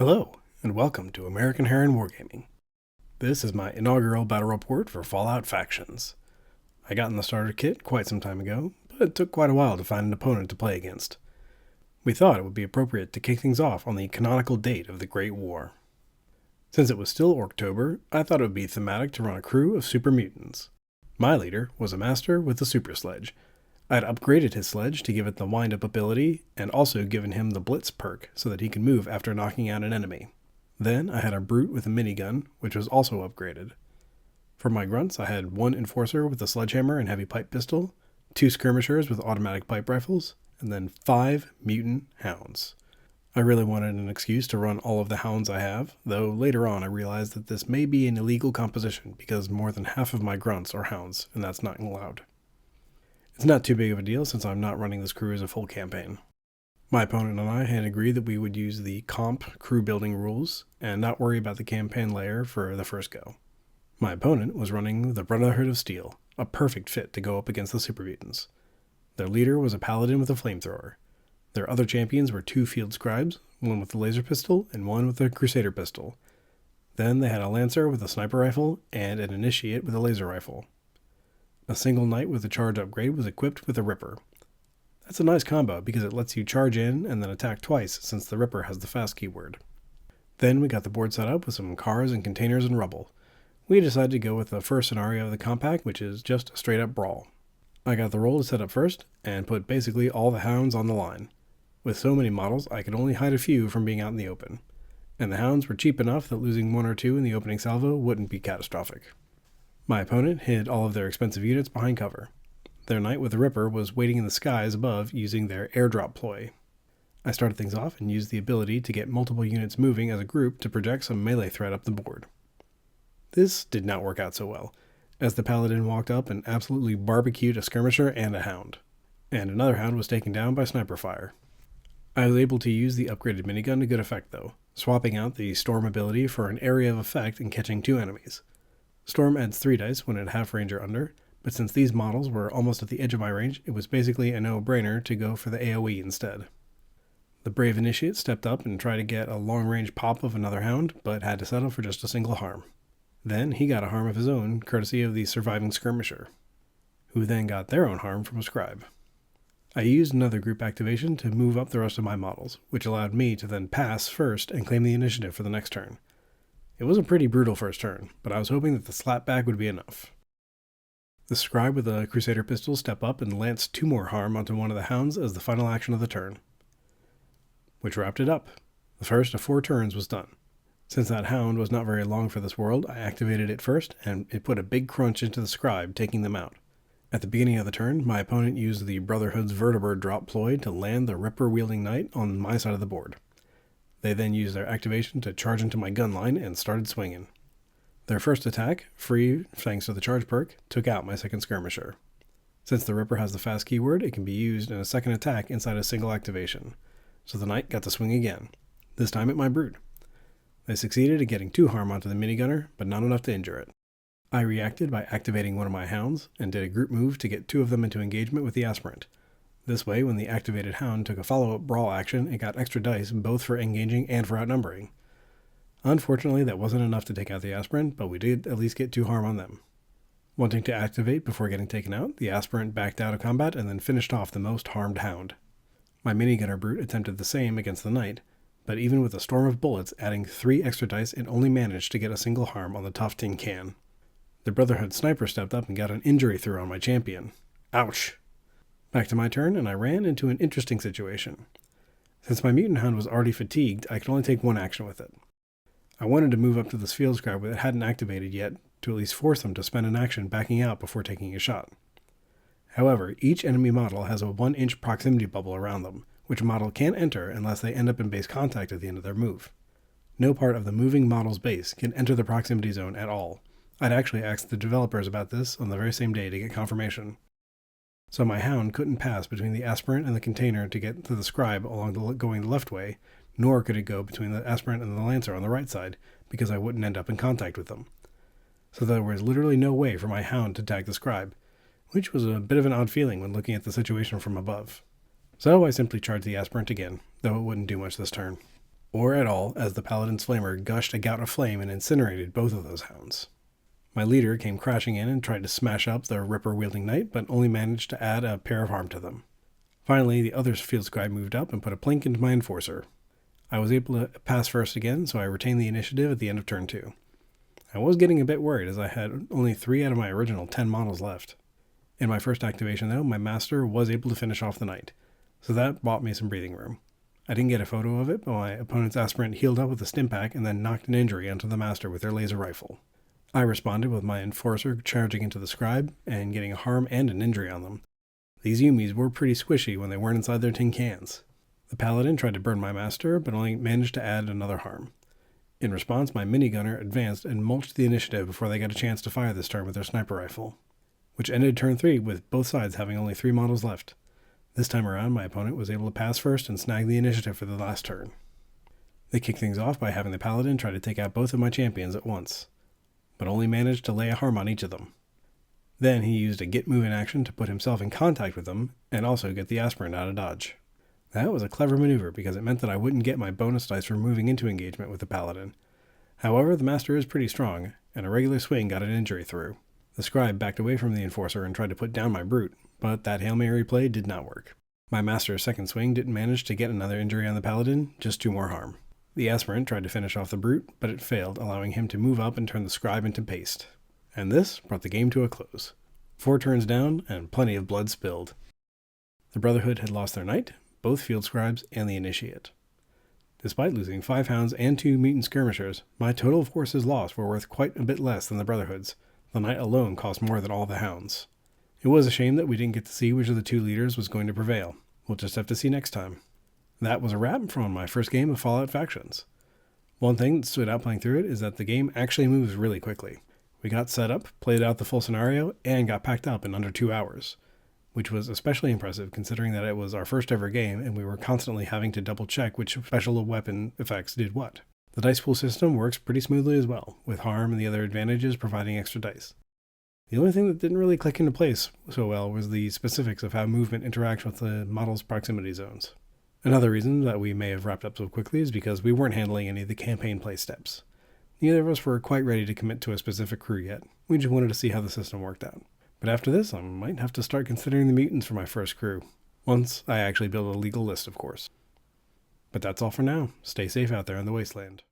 Hello, and welcome to American Heron Wargaming. This is my inaugural battle report for Fallout Factions. I got in the starter kit quite some time ago, but it took quite a while to find an opponent to play against. We thought it would be appropriate to kick things off on the canonical date of the Great War. Since it was still October, I thought it would be thematic to run a crew of Super Mutants. My leader was a master with a super sledge. I had upgraded his sledge to give it the wind-up ability, and also given him the Blitz perk so that he could move after knocking out an enemy. Then I had a brute with a minigun, which was also upgraded. For my grunts, I had one enforcer with a sledgehammer and heavy pipe pistol, 2 skirmishers with automatic pipe rifles, and then 5 mutant hounds. I really wanted an excuse to run all of the hounds I have, though later on I realized that this may be an illegal composition because more than half of my grunts are hounds, and that's not allowed. It's not too big of a deal since I'm not running this crew as a full campaign. My opponent and I had agreed that we would use the comp crew building rules and not worry about the campaign layer for the first go. My opponent was running the Brotherhood of Steel, a perfect fit to go up against the Super Mutants. Their leader was a paladin with a flamethrower. Their other champions were 2 field scribes, one with a laser pistol and one with a crusader pistol. Then they had a lancer with a sniper rifle and an initiate with a laser rifle. A single knight with a charge upgrade was equipped with a ripper. That's a nice combo because it lets you charge in and then attack twice since the ripper has the fast keyword. Then we got the board set up with some cars and containers and rubble. We decided to go with the first scenario of the compact, which is just a straight up brawl. I got the role to set up first and put basically all the hounds on the line. With so many models, I could only hide a few from being out in the open. And the hounds were cheap enough that losing 1 or 2 in the opening salvo wouldn't be catastrophic. My opponent hid all of their expensive units behind cover. Their knight with the ripper was waiting in the skies above using their airdrop ploy. I started things off and used the ability to get multiple units moving as a group to project some melee threat up the board. This did not work out so well, as the paladin walked up and absolutely barbecued a skirmisher and a hound. And another hound was taken down by sniper fire. I was able to use the upgraded minigun to good effect though, swapping out the storm ability for an area of effect and catching 2 enemies. Storm adds 3 dice when at half range or under, but since these models were almost at the edge of my range, it was basically a no-brainer to go for the AoE instead. The brave initiate stepped up and tried to get a long-range pop of another hound, but had to settle for just a single harm. Then he got a harm of his own, courtesy of the surviving skirmisher, who then got their own harm from a scribe. I used another group activation to move up the rest of my models, which allowed me to then pass first and claim the initiative for the next turn. It was a pretty brutal first turn, but I was hoping that the slapback would be enough. The scribe with a crusader pistol stepped up and lanced 2 more harm onto one of the hounds as the final action of the turn, which wrapped it up. The first of 4 turns was done. Since that hound was not very long for this world, I activated it first, and it put a big crunch into the scribe, taking them out. At the beginning of the turn, my opponent used the Brotherhood's vertibird drop ploy to land the ripper-wielding knight on my side of the board. They then used their activation to charge into my gun line and started swinging. Their first attack, free thanks to the charge perk, took out my second skirmisher. Since the ripper has the fast keyword, it can be used in a second attack inside a single activation. So the knight got to swing again, this time at my brute. They succeeded in getting 2 harm onto the minigunner, but not enough to injure it. I reacted by activating one of my hounds and did a group move to get 2 of them into engagement with the aspirant. This way, when the activated hound took a follow-up brawl action, it got extra dice both for engaging and for outnumbering. Unfortunately, that wasn't enough to take out the aspirant, but we did at least get 2 harm on them. Wanting to activate before getting taken out, the aspirant backed out of combat and then finished off the most harmed hound. My minigunner brute attempted the same against the knight, but even with a storm of bullets adding 3 extra dice, it only managed to get a single harm on the tough tin can. The Brotherhood sniper stepped up and got an injury through on my champion. Ouch! Back to my turn, and I ran into an interesting situation. Since my mutant hound was already fatigued, I could only take 1 action with it. I wanted to move up to this field scribe that hadn't activated yet, to at least force them to spend an action backing out before taking a shot. However, each enemy model has a 1-inch proximity bubble around them, which a model can't enter unless they end up in base contact at the end of their move. No part of the moving model's base can enter the proximity zone at all. I'd actually asked the developers about this on the very same day to get confirmation. So my hound couldn't pass between the aspirant and the container to get to the scribe going the left way, nor could it go between the aspirant and the lancer on the right side, because I wouldn't end up in contact with them. So there was literally no way for my hound to tag the scribe, which was a bit of an odd feeling when looking at the situation from above. So I simply charged the aspirant again, though it wouldn't do much this turn. or at all, as the Paladin's flamer gushed a gout of flame and incinerated both of those hounds. My leader came crashing in and tried to smash up the Ripper-wielding knight, but only managed to add a pair of harm to them. Finally, the other field scribe moved up and put a plink into my enforcer. I was able to pass first again, so I retained the initiative at the end of turn 2. I was getting a bit worried as I had only 3 out of my original 10 models left. In my first activation though, my master was able to finish off the knight, so that bought me some breathing room. I didn't get a photo of it, but my opponent's aspirant healed up with a stim pack and then knocked an injury onto the master with their laser rifle. I responded with my enforcer charging into the scribe and getting a harm and an injury on them. These Yumis were pretty squishy when they weren't inside their tin cans. The paladin tried to burn my master, but only managed to add another harm. In response, my minigunner advanced and mulched the initiative before they got a chance to fire this turn with their sniper rifle, which ended turn 3 with both sides having only 3 models left. This time around, my opponent was able to pass first and snag the initiative for the last turn. They kicked things off by having the paladin try to take out both of my champions at once, but only managed to lay a harm on each of them. Then he used a get moving action to put himself in contact with them and also get the aspirant out of dodge. That was a clever maneuver because it meant that I wouldn't get my bonus dice for moving into engagement with the paladin. However, the master is pretty strong, and a regular swing got an injury through. The scribe backed away from the enforcer and tried to put down my brute, but that Hail Mary play did not work. My master's second swing didn't manage to get another injury on the paladin, just 2 more harm. The aspirant tried to finish off the brute, but it failed, allowing him to move up and turn the scribe into paste. And this brought the game to a close. 4 turns down, and plenty of blood spilled. The Brotherhood had lost their knight, both field scribes, and the initiate. Despite losing 5 hounds and 2 mutant skirmishers, my total forces lost were worth quite a bit less than the Brotherhood's. The knight alone cost more than all the hounds. It was a shame that we didn't get to see which of the 2 leaders was going to prevail. We'll just have to see next time. That was a wrap from my first game of Fallout Factions. One thing that stood out playing through it is that the game actually moves really quickly. We got set up, played out the full scenario, and got packed up in under 2 hours, which was especially impressive considering that it was our first ever game and we were constantly having to double check which special weapon effects did what. The dice pool system works pretty smoothly as well, with harm and the other advantages providing extra dice. The only thing that didn't really click into place so well was the specifics of how movement interacts with the model's proximity zones. Another reason that we may have wrapped up so quickly is because we weren't handling any of the campaign play steps. Neither of us were quite ready to commit to a specific crew yet. We just wanted to see how the system worked out. But after this, I might have to start considering the mutants for my first crew. Once I actually build a legal list, of course. But that's all for now. Stay safe out there in the wasteland.